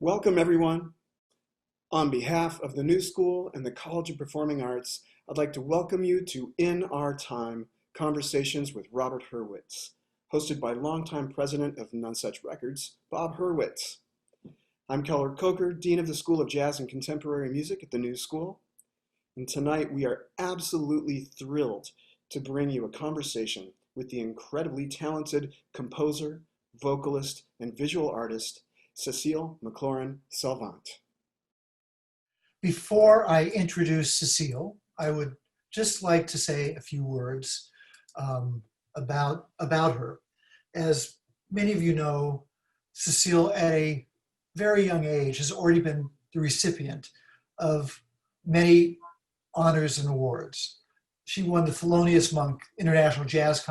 Welcome, everyone. On behalf of the New School and the College of Performing Arts, I'd like to welcome you to In Our Time, Conversations with Robert Hurwitz, hosted by longtime president of None Such Records, Bob Hurwitz. I'm Keller Coker, Dean of the School of Jazz and Contemporary Music at the New School, and tonight we are absolutely thrilled to bring you a conversation with the incredibly talented composer, vocalist, and visual artist, Cile McLorin Salvant. Before I introduce Cile, I would just like to say a few words about her. As many of you know, Cile at a very young age has already been the recipient of many honors and awards. She won the Thelonious Monk International Jazz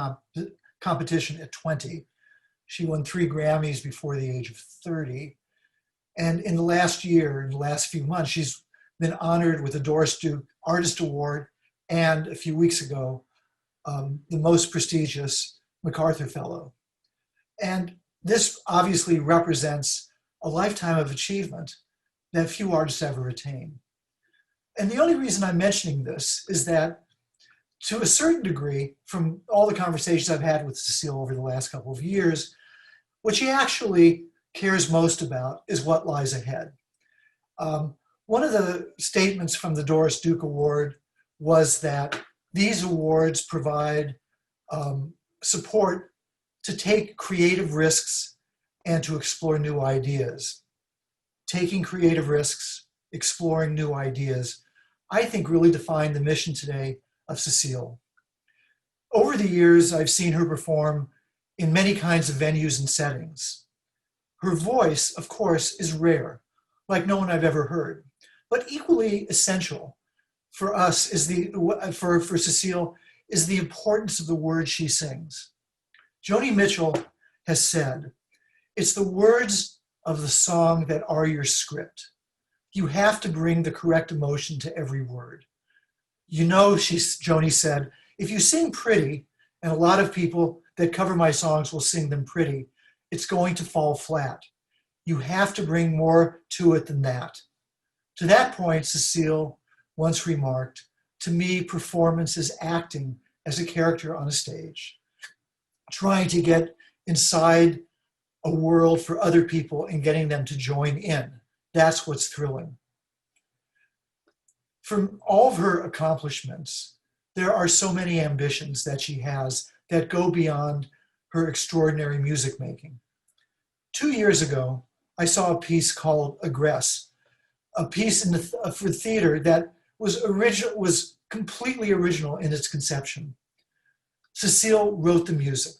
Competition at 20. She won 3 Grammys before the age of 30. And in the last few months, she's been honored with the Doris Duke Artist Award and a few weeks ago, the most prestigious MacArthur Fellow. And this obviously represents a lifetime of achievement that few artists ever attain. And the only reason I'm mentioning this is that, to a certain degree, from all the conversations I've had with Cile over the last couple of years, what she actually cares most about is what lies ahead. One of the statements from the Doris Duke Award was that these awards provide support to take creative risks and to explore new ideas. Taking creative risks, exploring new ideas, I think really define the mission today of Cile. Over the years, I've seen her perform in many kinds of venues and settings. Her voice, of course, is rare, like no one I've ever heard, but equally essential for us for Cile is the importance of the words she sings. Joni Mitchell has said, "It's the words of the song that are your script. You have to bring the correct emotion to every word. You know," Joni said, "if you sing pretty, and a lot of people that cover my songs will sing them pretty, it's going to fall flat. You have to bring more to it than that." To that point, Cile once remarked, "To me, performance is acting as a character on a stage, trying to get inside a world for other people and getting them to join in. That's what's thrilling." From all of her accomplishments, there are so many ambitions that she has that go beyond her extraordinary music making. 2 years ago, I saw a piece called Aggress, a piece for theater that was completely original in its conception. Cile wrote the music.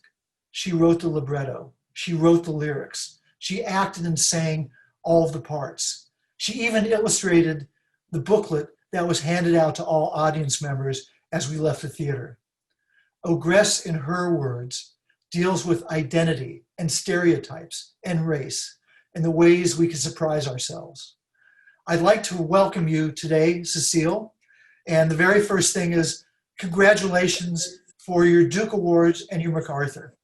She wrote the libretto. She wrote the lyrics. She acted and sang all of the parts. She even illustrated the booklet that was handed out to all audience members as we left the theater. Ogress, in her words, deals with identity and stereotypes and race and the ways we can surprise ourselves. I'd like to welcome you today, Cile, and the very first thing is congratulations for your Duke Awards and your MacArthur.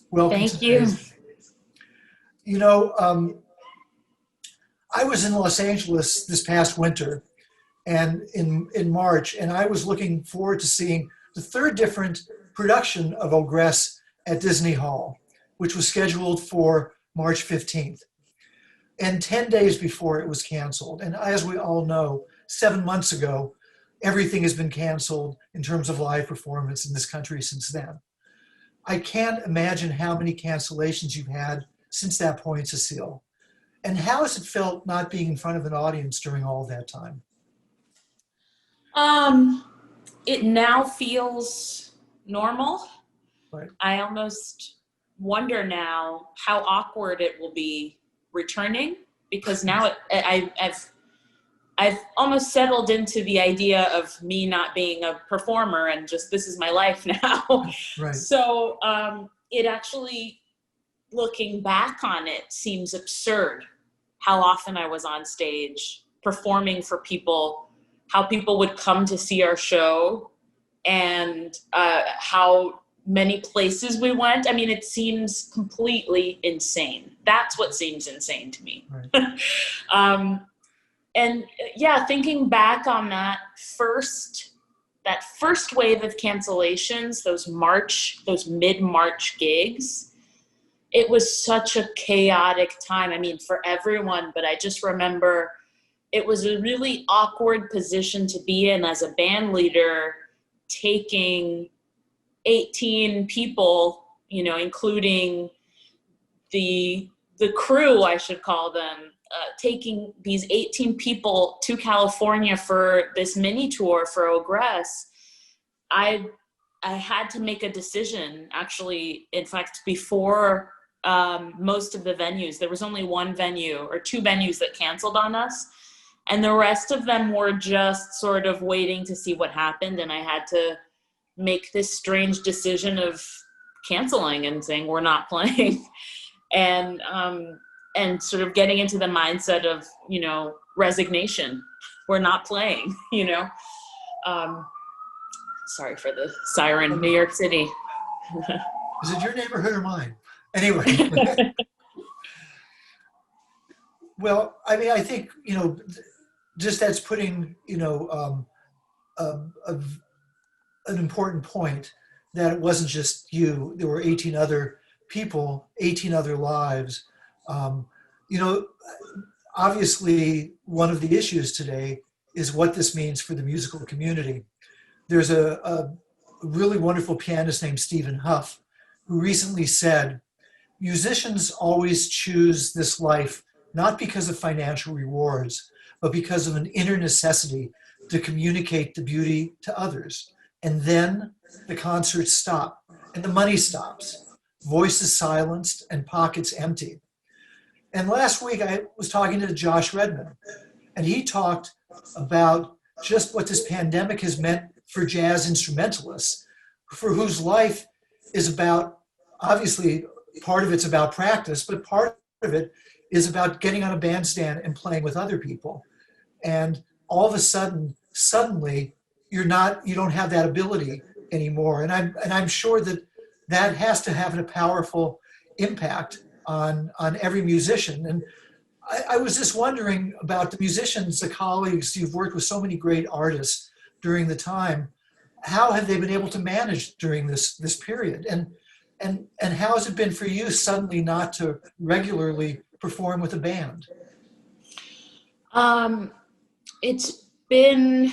Welcome. Thank you. You know, I was in Los Angeles this past winter and in March, and I was looking forward to seeing the 3rd different production of Ogress at Disney Hall, which was scheduled for March 15th. And 10 days before it was canceled. And as we all know, 7 months ago, everything has been canceled in terms of live performance in this country since then. I can't imagine how many cancellations you've had since that point, Cile. And how has it felt not being in front of an audience during all that time? It now feels normal. Right. I almost wonder now how awkward it will be returning, because now I've almost settled into the idea of me not being a performer and just this is my life now. Right. So it actually, looking back on it, seems absurd how often I was on stage performing for people, how people would come to see our show, and how many places we went. I mean, it seems completely insane. That's what seems insane to me. Right. And yeah, thinking back on that first wave of cancellations, those mid-March gigs, it was such a chaotic time. I mean, for everyone, but I just remember it was a really awkward position to be in as a band leader, taking 18 people, including the crew, I should call them, taking these 18 people to California for this mini tour for Ogress. I had to make a decision, actually. In fact, before most of the venues, there was only one venue or two venues that canceled on us, and the rest of them were just sort of waiting to see what happened. And I had to make this strange decision of canceling and saying we're not playing. And sort of getting into the mindset of, resignation. We're not playing, Sorry for the siren, New York City. Is it your neighborhood or mine? Anyway. Well, I mean, I think, just that's putting, an important point, that it wasn't just you. There were 18 other people, 18 other lives. Obviously, one of the issues today is what this means for the musical community. There's a really wonderful pianist named Stephen Huff who recently said, musicians always choose this life not because of financial rewards, but because of an inner necessity to communicate the beauty to others. And then the concerts stop and the money stops, voices silenced and pockets empty. And last week I was talking to Josh Redman, and he talked about just what this pandemic has meant for jazz instrumentalists, for whose life is about, obviously, part of it's about practice, but part of it is about getting on a bandstand and playing with other people. And all of a sudden, suddenly, you don't have that ability anymore. And I'm sure that has to have a powerful impact on every musician. And I was just wondering about the musicians, the colleagues. You've worked with so many great artists during the time. How have they been able to manage during this period? And how has it been for you suddenly not to regularly perform with a band? It's been,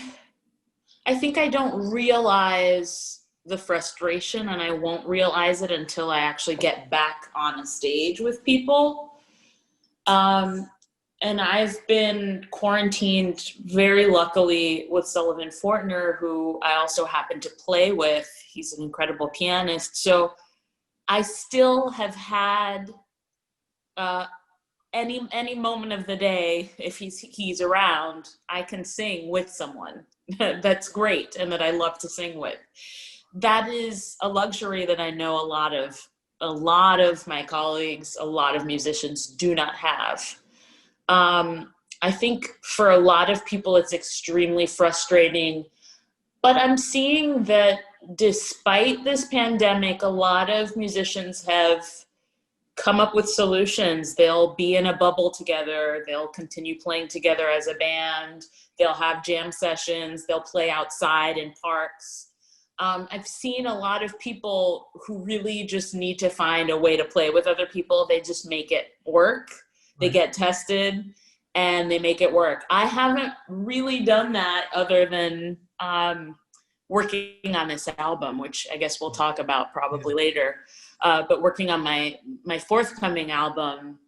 I think I don't realize the frustration, and I won't realize it until I actually get back on a stage with people. And I've been quarantined very luckily with Sullivan Fortner, who I also happen to play with. He's an incredible pianist. So I still have had any moment of the day, if he's around, I can sing with someone. That's great, and that I love to sing with. That is a luxury that I know a lot of my colleagues, a lot of musicians do not have. I think for a lot of people it's extremely frustrating, but I'm seeing that despite this pandemic, a lot of musicians have come up with solutions. They'll be in a bubble together. They'll continue playing together as a band. They'll have jam sessions. They'll play outside in parks. I've seen a lot of people who really just need to find a way to play with other people. They just make it work. They Right. get tested and they make it work. I haven't really done that other than working on this album, which I guess we'll talk about probably later. But working on my forthcoming album.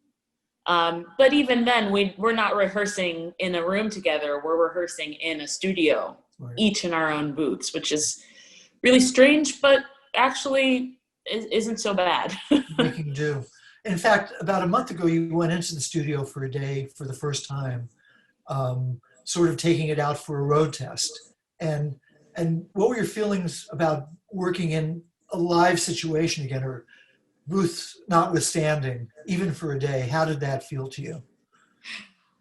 But even then, we're not rehearsing in a room together. We're rehearsing in a studio, Right. each in our own booths, which is really strange, but actually isn't so bad. Making do. In fact, about a month ago, you went into the studio for a day for the first time, sort of taking it out for a road test. And what were your feelings about working in a live situation again, or booth notwithstanding, even for a day? How did that feel to you?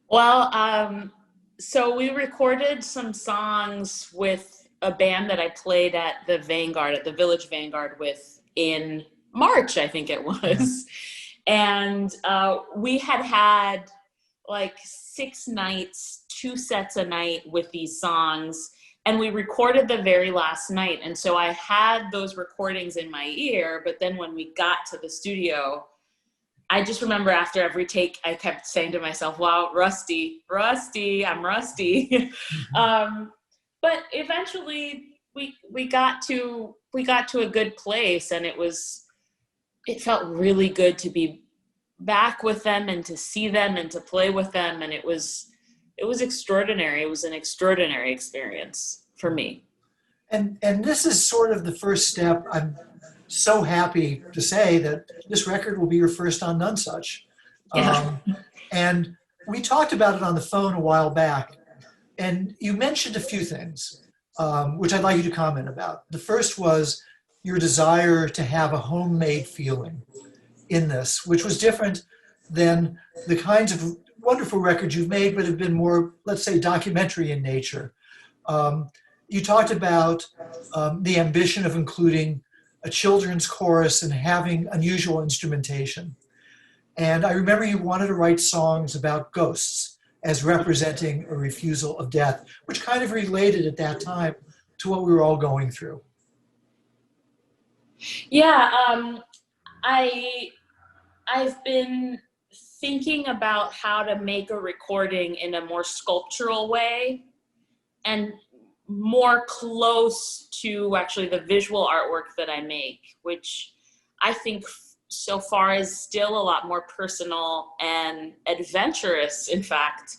Well, so we recorded some songs with a band that I played at the Vanguard, at the Village Vanguard with in March, I think it was. And we had like 6 nights, 2 sets a night with these songs. And we recorded the very last night. And so I had those recordings in my ear, but then when we got to the studio, I just remember after every take, I kept saying to myself, wow, rusty, I'm rusty. But eventually we got to a good place, and it felt really good to be back with them and to see them and to play with them. And it was extraordinary. It was an extraordinary experience for me. And this is sort of the first step. I'm so happy to say that this record will be your first on None Such. Yeah. And we talked about it on the phone a while back, and you mentioned a few things, which I'd like you to comment about. The first was your desire to have a homemade feeling in this, which was different than the kinds of wonderful records you've made, but have been more, let's say, documentary in nature. You talked about the ambition of including a children's chorus and having unusual instrumentation. And I remember you wanted to write songs about ghosts as representing a refusal of death, which kind of related at that time to what we were all going through. Yeah, I've been thinking about how to make a recording in a more sculptural way and more close to actually the visual artwork that I make, which I think so far is still a lot more personal and adventurous, in fact,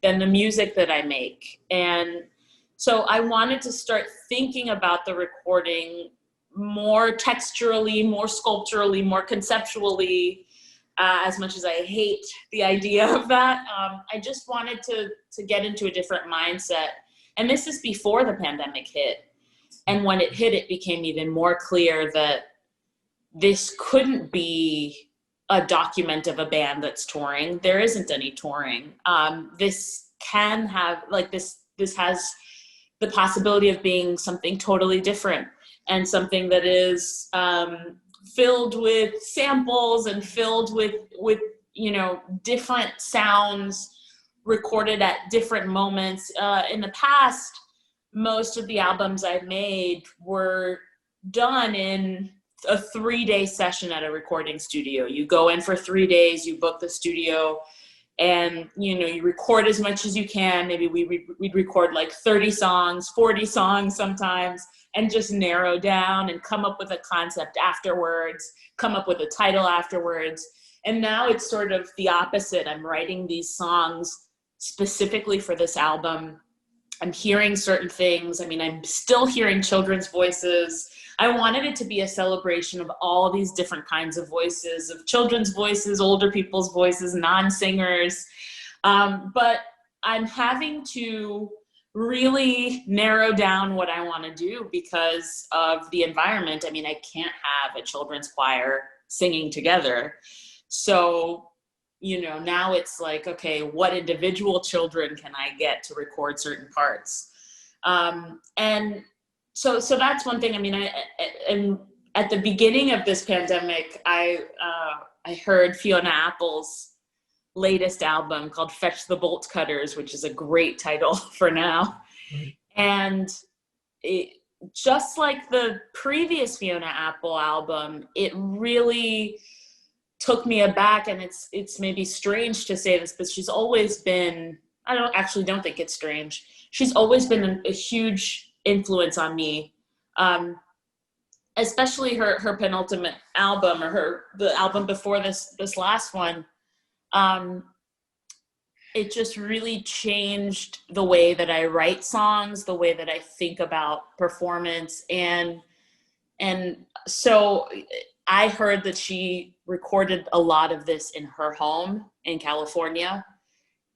than the music that I make. And so I wanted to start thinking about the recording more texturally, more sculpturally, more conceptually, as much as I hate the idea of that. I just wanted to get into a different mindset. And this is before the pandemic hit. And when it hit, it became even more clear that this couldn't be a document of a band that's touring. There isn't any touring. This can have, like, this has the possibility of being something totally different, and something that is filled with samples and filled with different sounds recorded at different moments. In the past, most of the albums I've made were done in a 3-day session at a recording studio. You go in for 3 days, you book the studio, and you record as much as you can. Maybe we'd record like 30 songs, 40 songs sometimes, and just narrow down and come up with a concept afterwards, come up with a title afterwards. And now it's sort of the opposite. I'm writing these songs specifically for this album. I'm hearing certain things. I mean, I'm still hearing children's voices. I wanted it to be a celebration of all these different kinds of voices, of children's voices, older people's voices, non-singers. But I'm having to really narrow down what I want to do because of the environment. I mean, I can't have a children's choir singing together. So now it's like, okay, what individual children can I get to record certain parts? And so that's one thing. I mean, and at the beginning of this pandemic, I heard Fiona Apple's latest album called Fetch the Bolt Cutters, which is a great title for now. Right. And just like the previous Fiona Apple album, it really took me aback. And it's maybe strange to say this, but she's always been, I don't think it's strange. She's always been a huge influence on me, especially her penultimate album, or the album before this last one. It just really changed the way that I write songs, the way that I think about performance. And so I heard that she recorded a lot of this in her home in California.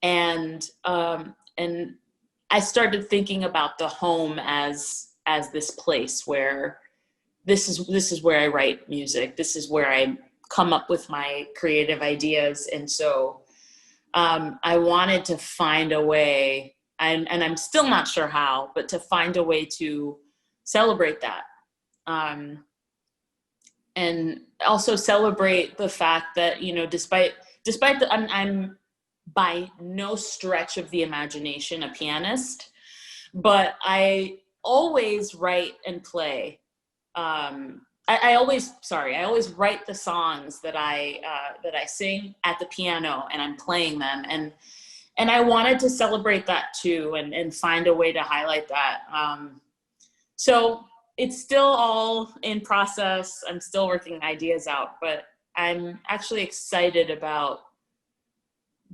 And I started thinking about the home as this place where this is where I write music. This is where I come up with my creative ideas. And so I wanted to find a way and I'm still not sure how, but to find a way to celebrate that. And also celebrate the fact that, you know, despite I'm by no stretch of the imagination a pianist, but I always write and play. I always write the songs that I sing at the piano, and I'm playing them, and I wanted to celebrate that too, and find a way to highlight that. So it's still all in process. I'm still working ideas out, but I'm actually excited about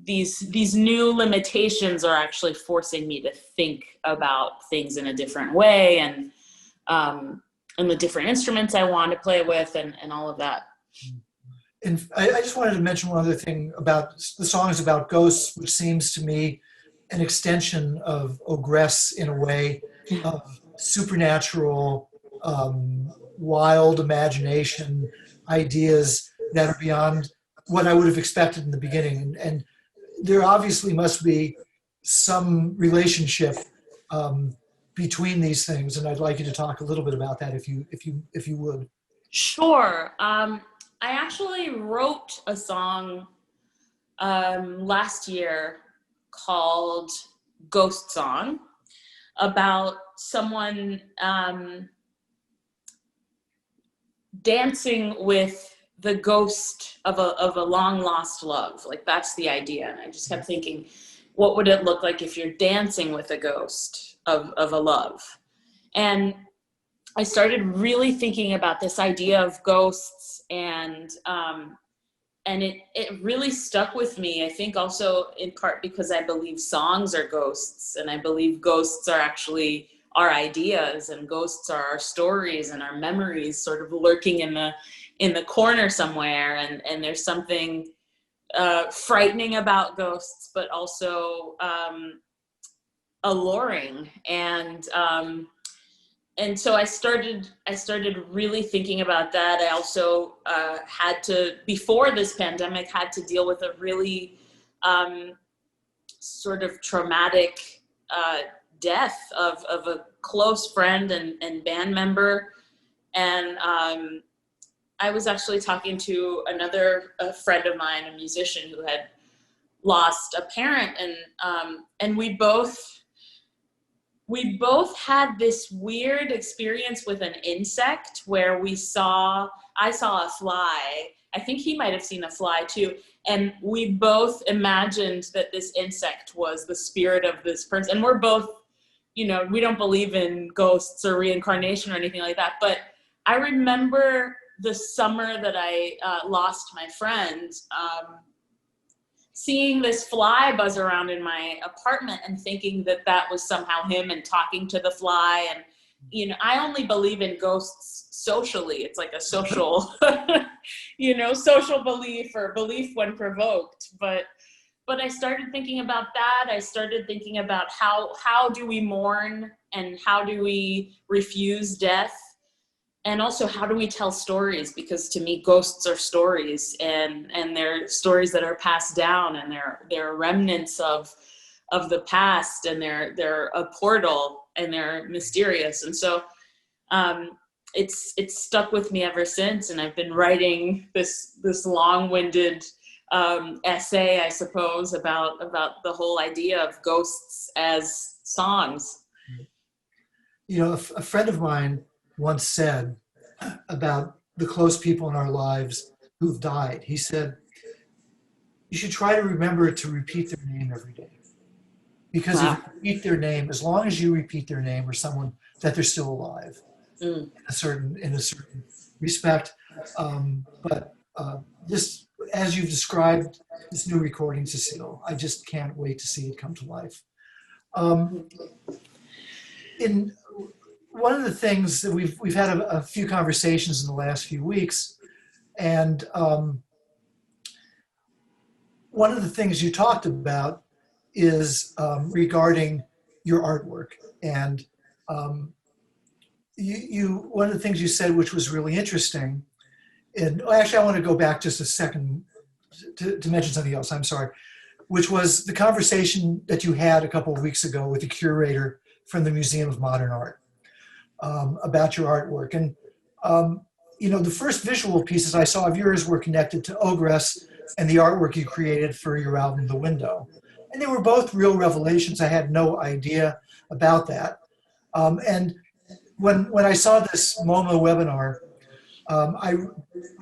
these new limitations are actually forcing me to think about things in a different way, and the different instruments I want to play with, and all of that. And I just wanted to mention one other thing about the song is about ghosts, which seems to me an extension of Ogress in a way, of supernatural, wild imagination, ideas that are beyond what I would have expected in the beginning. And there obviously must be some relationship between these things, and I'd like you to talk a little bit about that if you would. Sure. I actually wrote a song last year called Ghost Song about someone dancing with the ghost of a long lost love. Like, that's the idea. And I just kept thinking, what would it look like if you're dancing with a ghost of a love? And I started really thinking about this idea of ghosts, and it really stuck with me. I think also in part because I believe songs are ghosts, and I believe ghosts are actually our ideas, and ghosts are our stories and our memories sort of lurking in the corner somewhere. And there's something frightening about ghosts, but also alluring. And so I started really thinking about that. I also had to, before this pandemic, had to deal with a really sort of traumatic death of a close friend and band member. And I was actually talking to a friend of mine, a musician who had lost a parent, and we both had this weird experience with an insect where I saw a fly. I think he might have seen a fly too. And we both imagined that this insect was the spirit of this person. And we're both, you know, we don't believe in ghosts or reincarnation or anything like that. But I remember the summer that I lost my friend, seeing this fly buzz around in my apartment and thinking that was somehow him, and talking to the fly. And, you know, I only believe in ghosts socially. It's like a social, social belief, or belief when provoked. But I started thinking about that. I started thinking about how do we mourn, and how do we refuse death? And also, how do we tell stories? Because to me, ghosts are stories, and they're stories that are passed down, and they're remnants of the past, and they're a portal, and they're mysterious. And so it's stuck with me ever since. And I've been writing this long-winded essay, I suppose, about the whole idea of ghosts as songs. You know, a friend of mine once said about the close people in our lives who've died, he said, you should try to remember to repeat their name every day. Because If you repeat their name, as long as you repeat their name, or someone that they're still alive in a certain respect. But this, as you've described this new recording, Cecile, I just can't wait to see it come to life. One of the things that we've had a few conversations in the last few weeks, and one of the things you talked about is regarding your artwork. And you one of the things you said, which was really interesting, and actually I want to go back just a second to mention something else. I'm sorry. which was the conversation that you had a couple of weeks ago with the curator from the Museum of Modern Art about your artwork. And, the first visual pieces I saw of yours were connected to Ogress and the artwork you created for your album, The Window. And they were both real revelations. I had no idea about that. And when I saw this MoMA webinar, I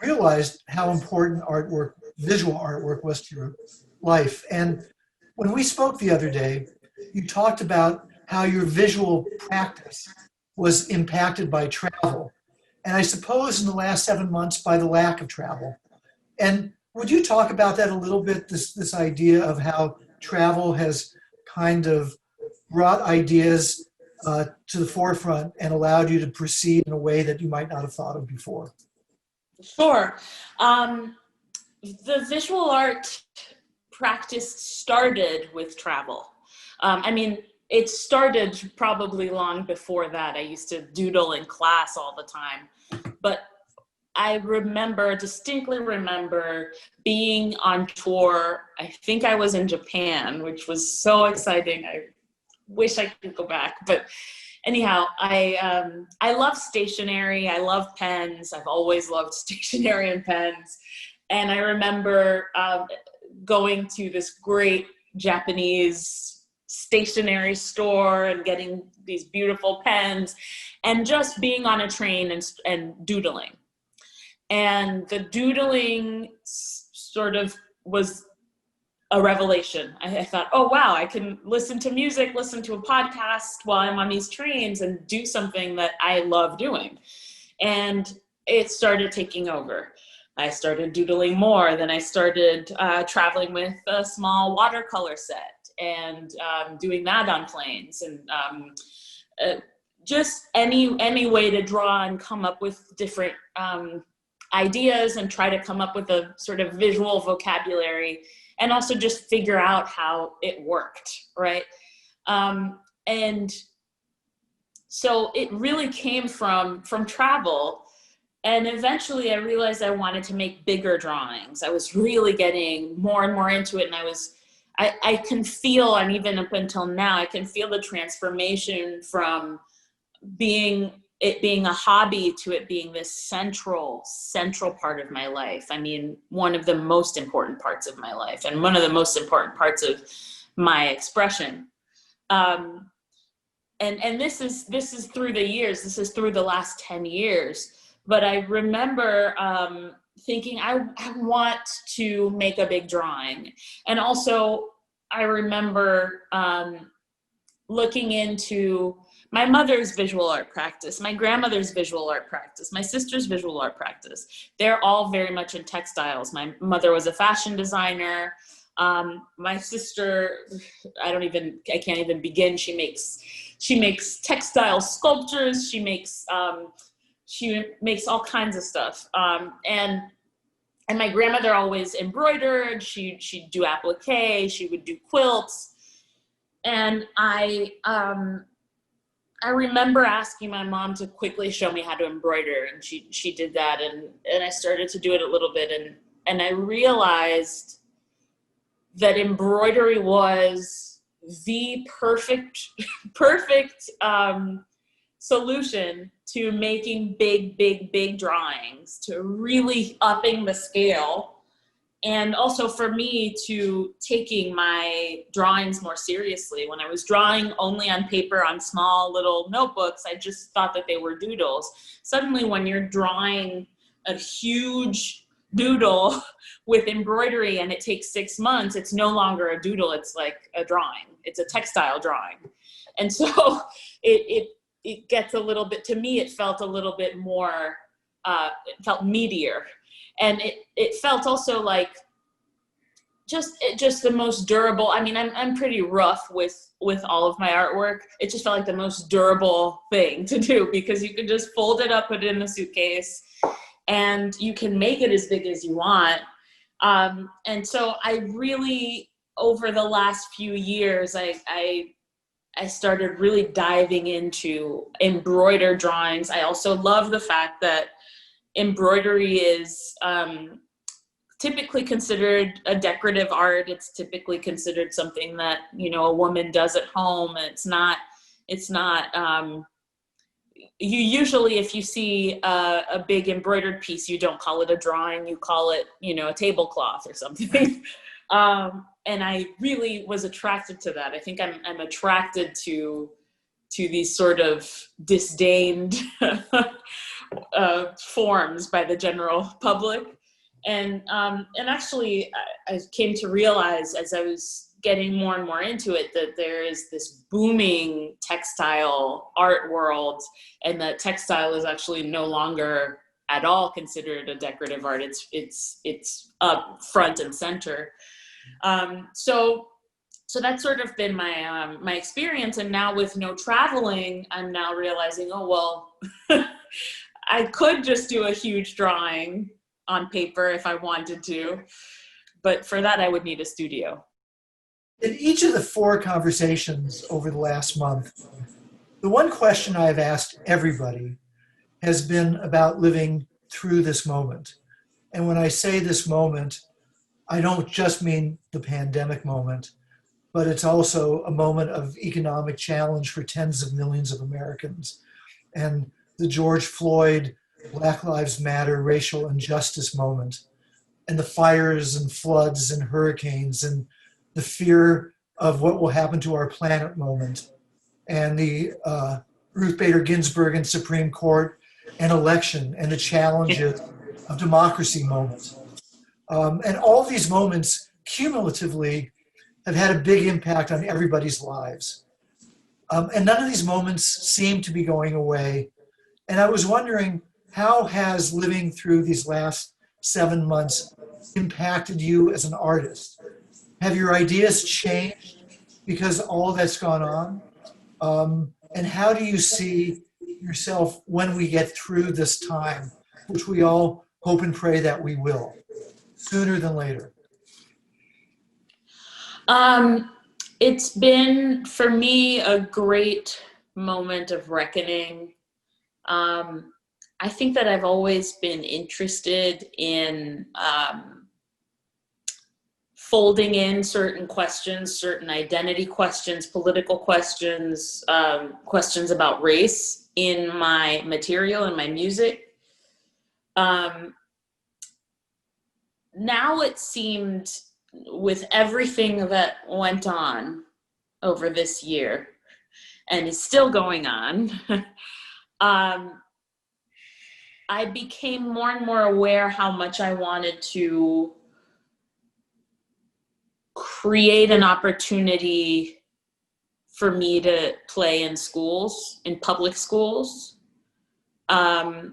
realized how important artwork, visual artwork, was to your life. And when we spoke the other day, you talked about how your visual practice was impacted by travel. And I suppose in the last 7 months by the lack of travel. And would you talk about that a little bit, this idea of how travel has kind of brought ideas to the forefront and allowed you to proceed in a way that you might not have thought of before? Sure. The visual art practice started with travel. It started probably long before that. I used to doodle in class all the time. But I distinctly remember being on tour. I think I was in Japan, which was so exciting. I wish I could go back. But anyhow, I love stationery. I love pens. I've always loved stationery and pens. And I remember going to this great Japanese stationery store and getting these beautiful pens and just being on a train and doodling. And the doodling sort of was a revelation. I thought, oh, wow, I can listen to music, listen to a podcast while I'm on these trains and do something that I love doing. And it started taking over. I started doodling more. Then I started traveling with a small watercolor set and doing that on planes, and just any way to draw and come up with different ideas and try to come up with a sort of visual vocabulary, and also just figure out how it worked, right? And so it really came from travel. And eventually I realized I wanted to make bigger drawings. I was really getting more and more into it, and I can feel, and even up until now, I can feel the transformation from being a hobby to it being this central part of my life. I mean, one of the most important parts of my life, and one of the most important parts of my expression. And this is through the years. This is through the last 10 years. But I remember thinking, I want to make a big drawing. And also, I remember looking into my mother's visual art practice, my grandmother's visual art practice, my sister's visual art practice. They're all very much in textiles. My mother was a fashion designer. My sister, I can't even begin. She makes textile sculptures. She makes all kinds of stuff. And my grandmother always embroidered. She'd do applique. She would do quilts. And I remember asking my mom to quickly show me how to embroider, and she did that, and I started to do it a little bit, and I realized that embroidery was the perfect solution to making big drawings, to really upping the scale, and also for me to taking my drawings more seriously. When I was drawing only on paper on small little notebooks, I just thought that they were doodles. Suddenly when you're drawing a huge doodle with embroidery and it takes 6 months, it's no longer a doodle, it's like a drawing. It's a textile drawing. And so it gets a little bit, to me, it felt a little bit more, it felt meatier. And it felt also like just the most durable. I mean, I'm pretty rough with all of my artwork. It just felt like the most durable thing to do, because you can just fold it up, put it in the suitcase, and you can make it as big as you want. And so I really, over the last few years, I started really diving into embroidered drawings. I also love the fact that embroidery is typically considered a decorative art. It's typically considered something that, you know, a woman does at home. And it's not, you usually, if you see a big embroidered piece, you don't call it a drawing, you call it, you know, a tablecloth or something. And I really was attracted to that. I think I'm attracted to these sort of disdained forms by the general public. And actually, I came to realize as I was getting more and more into it that there is this booming textile art world, and that textile is actually no longer at all considered a decorative art. It's up front and center. So that's sort of been my my experience. And now with no traveling, I'm now realizing, oh well, I could just do a huge drawing on paper if I wanted to, but for that I would need a studio. In each of the 4 conversations over the last month, the one question I've asked everybody has been about living through this moment. And when I say this moment, I don't just mean the pandemic moment, but it's also a moment of economic challenge for tens of millions of Americans. And the George Floyd, Black Lives Matter, racial injustice moment, and the fires and floods and hurricanes, and the fear of what will happen to our planet moment, and the Ruth Bader Ginsburg and Supreme Court and election and the challenges of democracy moment. And all these moments cumulatively have had a big impact on everybody's lives. And none of these moments seem to be going away. And I was wondering, how has living through these last 7 months impacted you as an artist? Have your ideas changed because all that's gone on? And how do you see yourself when we get through this time, which we all hope and pray that we will, sooner than later? It's been, for me, a great moment of reckoning. I think that I've always been interested in folding in certain questions, certain identity questions, political questions, questions about race in my material and my music. Now it seemed, with everything that went on over this year and is still going on, I became more and more aware how much I wanted to create an opportunity for me to play in schools, in public schools. I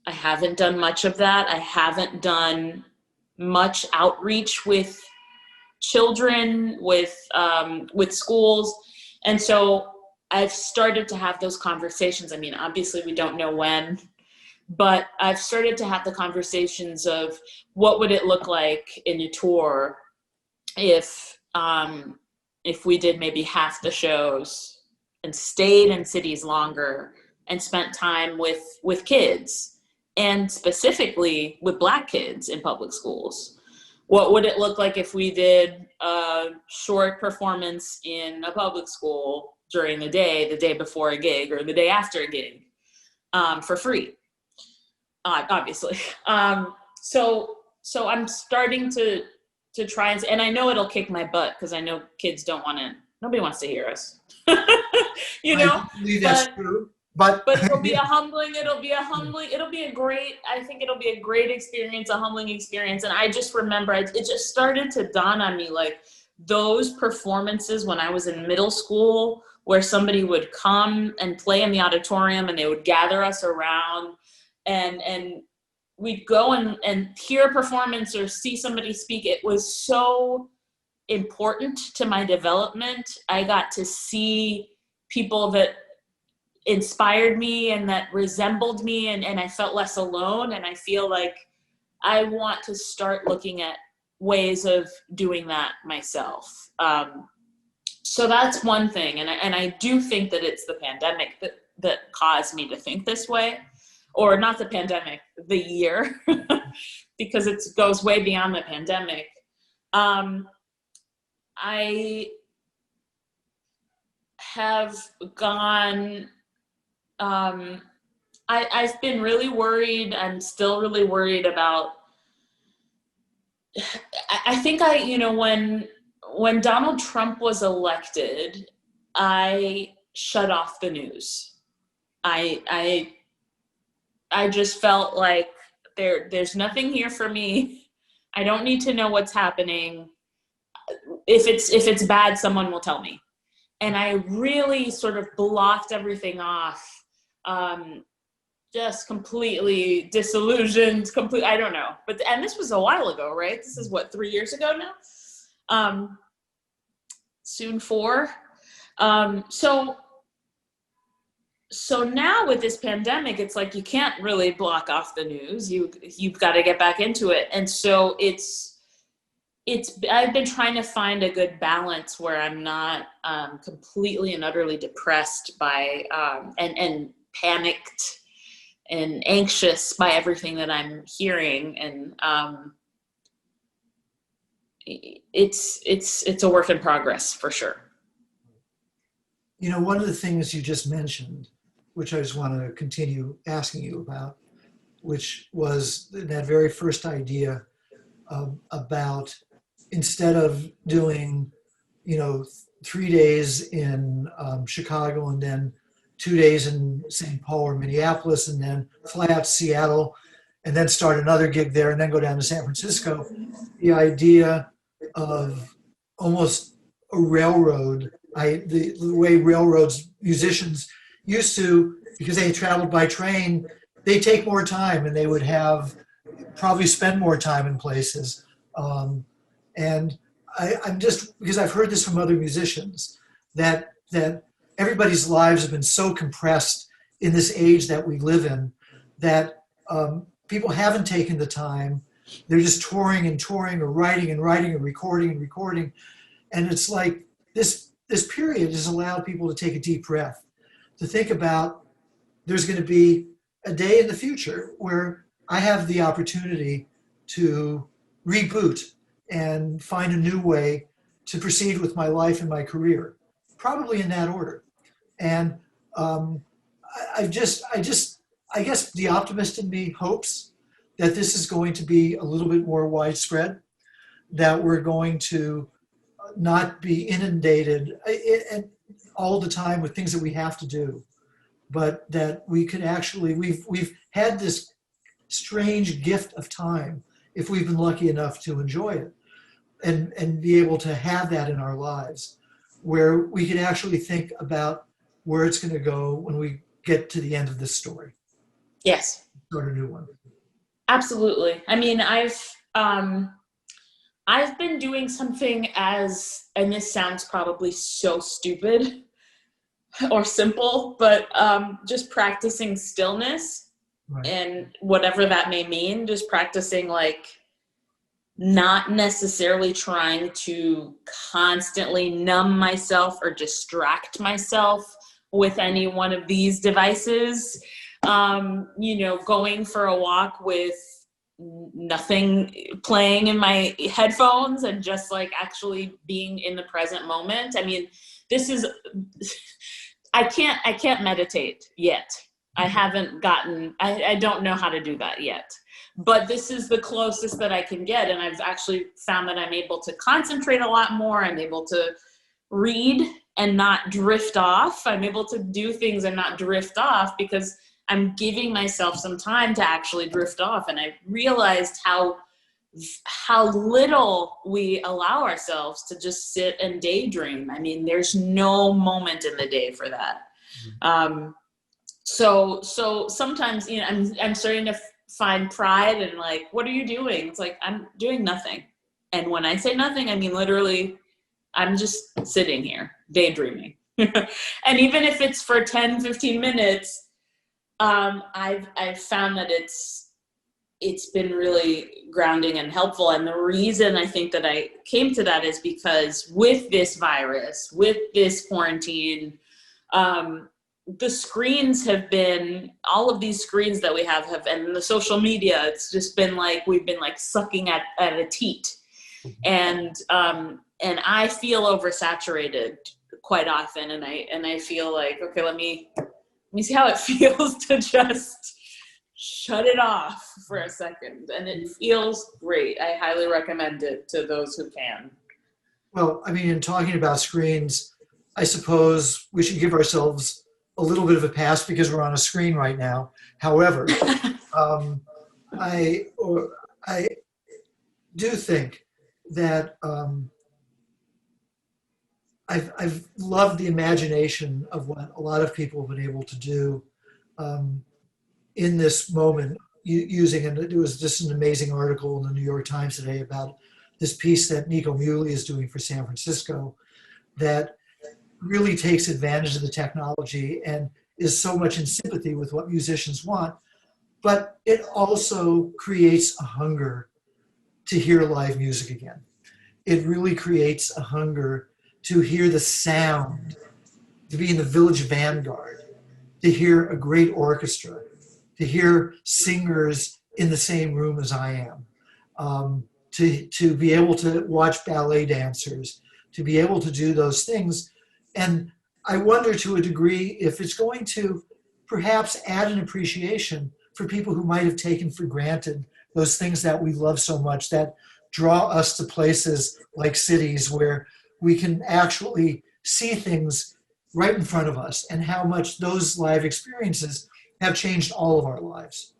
haven't done much of that. I haven't done much outreach with children, with schools. And so I've started to have those conversations. I mean, obviously we don't know when, but I've started to have the conversations of what would it look like in a tour if we did maybe half the shows and stayed in cities longer and spent time with kids, and specifically with Black kids in public schools. What would it look like if we did a short performance in a public school during the day before a gig or the day after a gig, for free, obviously. So I'm starting to try and I know it'll kick my butt because I know kids nobody wants to hear us, you know, I believe that's true. But it'll be a great experience, a humbling experience. And I just remember, it just started to dawn on me, like those performances when I was in middle school, where somebody would come and play in the auditorium and they would gather us around and we'd go and hear a performance or see somebody speak. It was so important to my development. I got to see people that inspired me and that resembled me, and I felt less alone. And I feel like I want to start looking at ways of doing that myself. So that's one thing. And I do think that it's the pandemic that caused me to think this way, or not the pandemic, the year. because it goes way beyond the pandemic. I have gone, I've been really worried. I'm still really worried about, I think when Donald Trump was elected, I shut off the news. I just felt like there's nothing here for me. I don't need to know what's happening. If it's bad, someone will tell me. And I really sort of blocked everything off. Just completely disillusioned, I don't know. And this was a while ago, right? This is what, 3 years ago now? Soon 4. So now with this pandemic, it's like you can't really block off the news. You've got to get back into it. And so I've been trying to find a good balance where I'm not completely and utterly depressed by and panicked and anxious by everything that I'm hearing. And it's a work in progress for sure. One of the things you just mentioned, which I just want to continue asking you about, which was that very first idea about, instead of doing, 3 days in Chicago and then 2 days in St. Paul or Minneapolis and then fly out to Seattle and then start another gig there and then go down to San Francisco, the idea of almost a railroad, the way railroads, musicians used to, because they traveled by train, they take more time and they would probably spend more time in places. And I'm just, because I've heard this from other musicians, that everybody's lives have been so compressed in this age that we live in, that people haven't taken the time. They're just touring and touring, or writing and writing, or recording and recording. And it's like this period has allowed people to take a deep breath, to think about there's going to be a day in the future where I have the opportunity to reboot and find a new way to proceed with my life and my career, probably in that order. And I guess the optimist in me hopes that this is going to be a little bit more widespread, that we're going to not be inundated all the time with things that we have to do, but that we can actually, we've had this strange gift of time, if we've been lucky enough to enjoy it and be able to have that in our lives, where we can actually think about where it's going to go when we get to the end of this story. Yes. Start a new one. Absolutely. I mean, I've been doing something and this sounds probably so stupid or simple, but just practicing stillness, right. And whatever that may mean, just practicing, like, not necessarily trying to constantly numb myself or distract myself with any one of these devices. Going for a walk with nothing playing in my headphones and just, like, actually being in the present moment. I mean, I can't meditate yet. I haven't I don't know how to do that yet. But this is the closest that I can get. And I've actually found that I'm able to concentrate a lot more. I'm able to read and not drift off. I'm able to do things and not drift off because I'm giving myself some time to actually drift off. And I realized how little we allow ourselves to just sit and daydream. I mean, there's no moment in the day for that. So sometimes, I'm starting to find pride in, like, what are you doing? It's like, I'm doing nothing. And when I say nothing, I mean, literally, I'm just sitting here daydreaming. And even if it's for 10, 15 minutes, I've found that it's been really grounding and helpful. And the reason I think that I came to that is because with this virus, with this quarantine, the screens have been, all of these screens that we have, and the social media, it's just been like, we've been like sucking at a teat. And I feel oversaturated quite often. And I feel like, okay, let me see how it feels to just shut it off for a second. And it feels great. I highly recommend it to those who can. Well, I mean, in talking about screens, I suppose we should give ourselves a little bit of a pass because we're on a screen right now. However, I do think that I've loved the imagination of what a lot of people have been able to do in this moment using, and it was just an amazing article in the New York Times today about this piece that Nico Muhly is doing for San Francisco that really takes advantage of the technology and is so much in sympathy with what musicians want, but it also creates a hunger to hear live music again. It really creates a hunger to hear the sound, to be in the village vanguard, to hear a great orchestra, to hear singers in the same room as I am, to be able to watch ballet dancers, to be able to do those things. And I wonder to a degree if it's going to perhaps add an appreciation for people who might have taken for granted those things that we love so much, that draw us to places like cities where we can actually see things right in front of us, and how much those live experiences have changed all of our lives.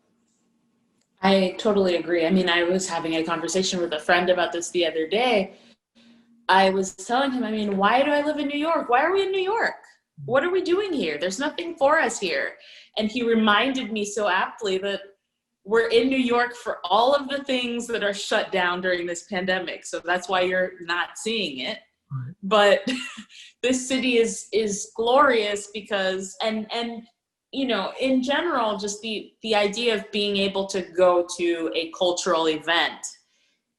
I totally agree. I mean, I was having a conversation with a friend about this the other day. I was telling him, I mean, why do I live in New York? Why are we in New York? What are we doing here? There's nothing for us here. And he reminded me so aptly that we're in New York for all of the things that are shut down during this pandemic. So that's why you're not seeing it. Right. But this city is glorious because, and you know, in general, just the idea of being able to go to a cultural event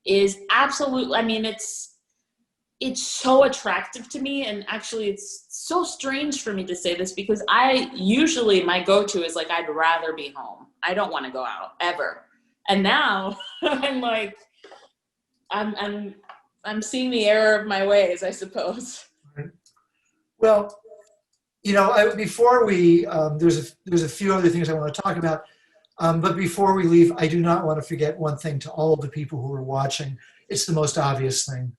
is absolutely, I mean, it's so attractive to me. And actually it's so strange for me to say this because my go-to is like, I'd rather be home. I don't want to go out ever. And now I'm like, I'm seeing the error of my ways, I suppose. Well, you know, before we, there's a few other things I want to talk about. But before we leave, I do not want to forget one thing to all of the people who are watching. It's the most obvious thing,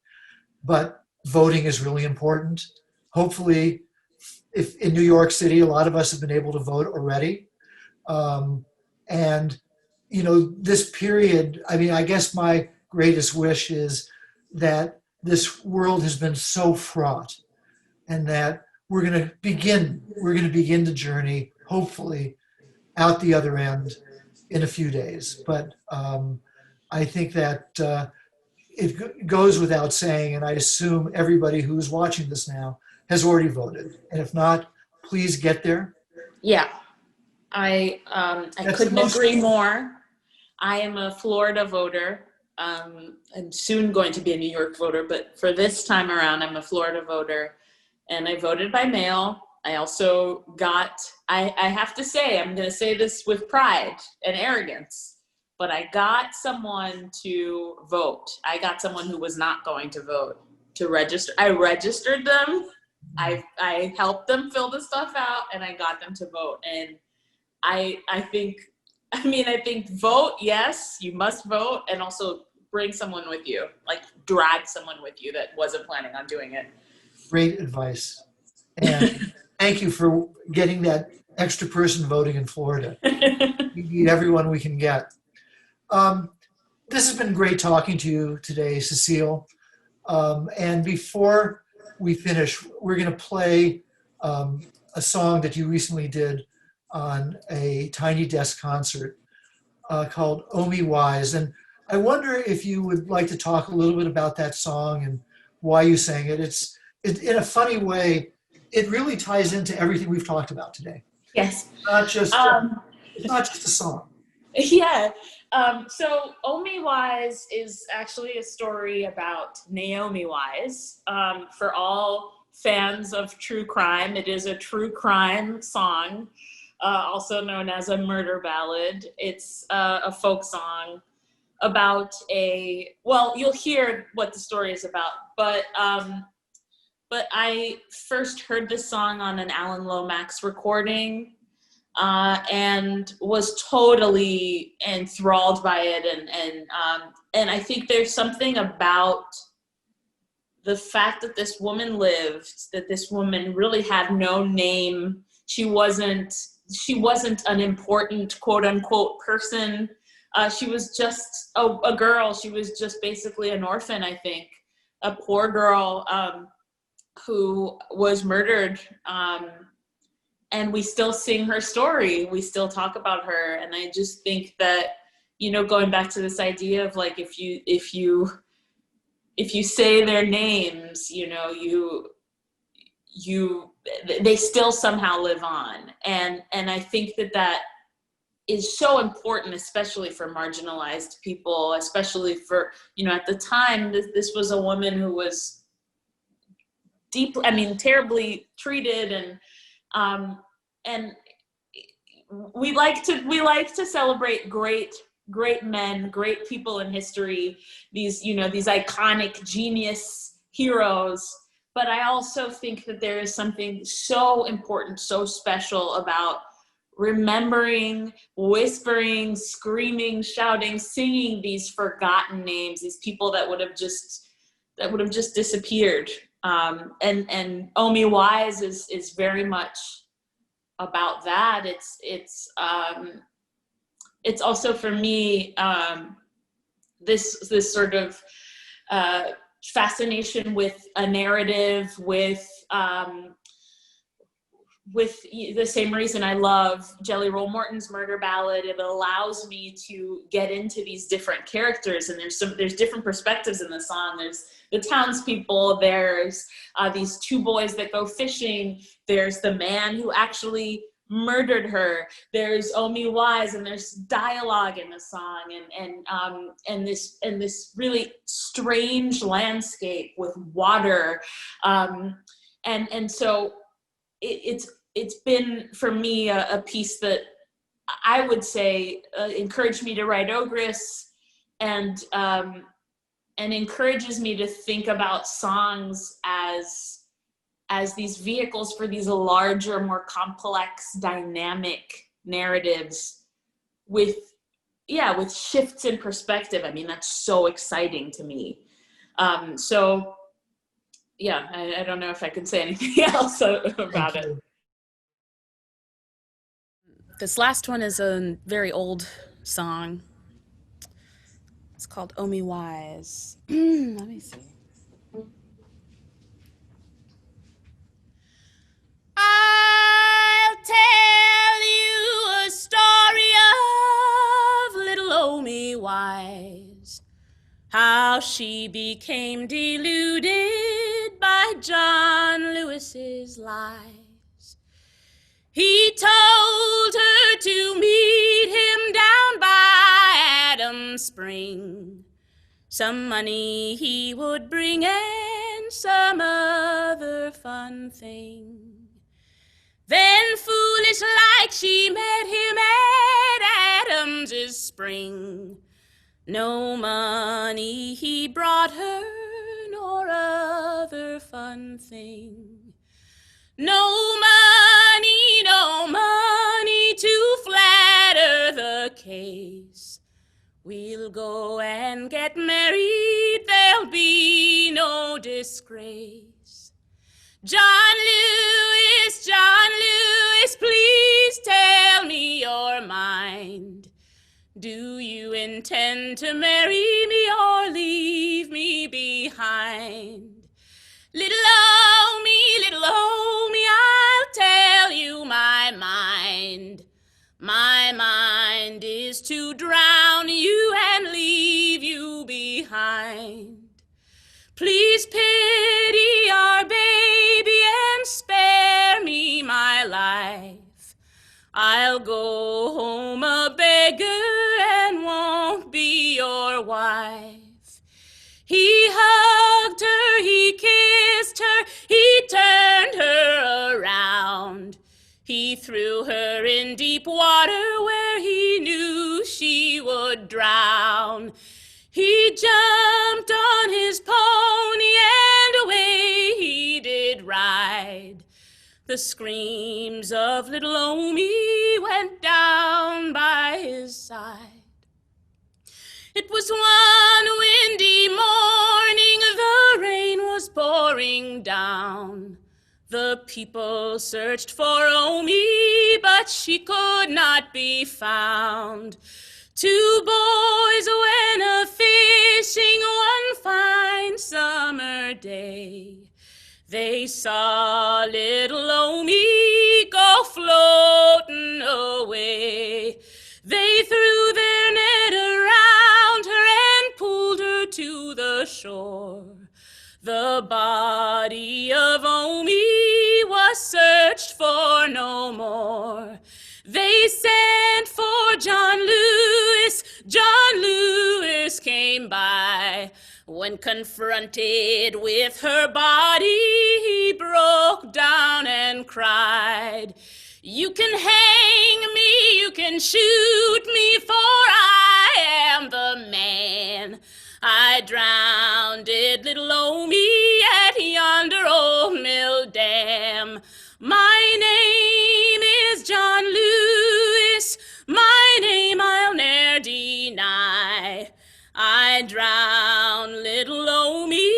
but voting is really important. Hopefully, if in New York City, a lot of us have been able to vote already. And, you know, this period, I mean, I guess my greatest wish is that this world has been so fraught and that we're going to begin the journey, hopefully, out the other end in a few days. But I think that it goes without saying, and I assume everybody who's watching this now has already voted. And if not, please get there. Yeah, I couldn't agree more. I am a Florida voter. I'm soon going to be a New York voter, but for this time around, I'm a Florida voter, and I voted by mail. I also got, I have to say, I'm going to say this with pride and arrogance, but I got someone to vote. I got someone who was not going to vote to register. I registered them. I helped them fill the stuff out, and I got them to vote. And I think vote, yes, you must vote, and also bring someone with you, like drag someone with you that wasn't planning on doing it. Great advice. And thank you for getting that extra person voting in Florida. We need everyone we can get. This has been great talking to you today, Cecile. And before we finish, we're going to play a song that you recently did on a Tiny Desk concert called Oh Me Wise. And I wonder if you would like to talk a little bit about that song and why you sang it. It's in a funny way, it really ties into everything we've talked about today. Yes. It's not just a song. Yeah. So Oh Me Wise is actually a story about Naomi Wise. For all fans of true crime, it is a true crime song, also known as a murder ballad. It's a folk song about well, you'll hear what the story is about, but I first heard this song on an Alan Lomax recording, and was totally enthralled by it, and I think there's something about the fact that this woman lived, that this woman really had no name. She wasn't an important quote unquote person. She was just a girl. She was just basically an orphan, I think, a poor girl who was murdered. And we still sing her story. We still talk about her. And I just think that, going back to this idea of like, if you say their names, they still somehow live on. And I think that is so important, especially for marginalized people, especially for, at the time, this was a woman who was terribly treated, and we like to celebrate great men, great people in history, these iconic genius heroes. But I also think that there is something so important, so special about remembering, whispering, screaming, shouting, singing these forgotten names, these people that would have just disappeared. And Omi Wise is very much about that. It's also for me this sort of fascination with a narrative, with the same reason I love Jelly Roll Morton's murder ballad. It allows me to get into these different characters, and there's different perspectives in the song. There's the townspeople, there's these two boys that go fishing, there's the man who actually murdered her, there's Omi Wise, and there's dialogue in the song, and this really strange landscape with water, and so it's been for me a piece that I would say encouraged me to write Ogress, and encourages me to think about songs as these vehicles for these larger, more complex, dynamic narratives with shifts in perspective. That's so exciting to me. So yeah, I don't know if I can say anything else about it. This last one is a very old song. It's called Omi Wise. Let me see. I'll tell you a story of little Omi Wise, how she became deluded by John Lewis's lies. He told her to meet him down by Adams Spring. Some money he would bring and some other fun thing. Then foolish like she met him at Adams's Spring. No money he brought her nor other fun thing. No money to flatter the case. We'll go and get married, there'll be no disgrace. John Lewis, please tell me your mind. Do you intend to marry me or leave me behind? Little Omi, I'll tell you my mind. My mind is to drown you and leave you behind. Please pity our baby and spare me my life. I'll go home a beggar and won't be your wife. He hugged her, he kissed her, he turned her around. He threw her in deep water where he knew she would drown. He jumped on his pony and away he did ride. The screams of little Omi went down by his side. It was one windy morning, the rain was pouring down. The people searched for Omi, but she could not be found. Two boys went a-fishing one fine summer day. They saw little Omi go floating away. They threw their net around her and pulled her to the shore. The body of Omi was searched for no more. They sent for John Lewis. John Lewis came by. When confronted with her body, he broke down and cried, "You can hang me, you can shoot me, for I am the man. I drowned little Omi at yonder old mill dam. My name is John Lewis, my name I'll ne'er deny. I drowned little Omi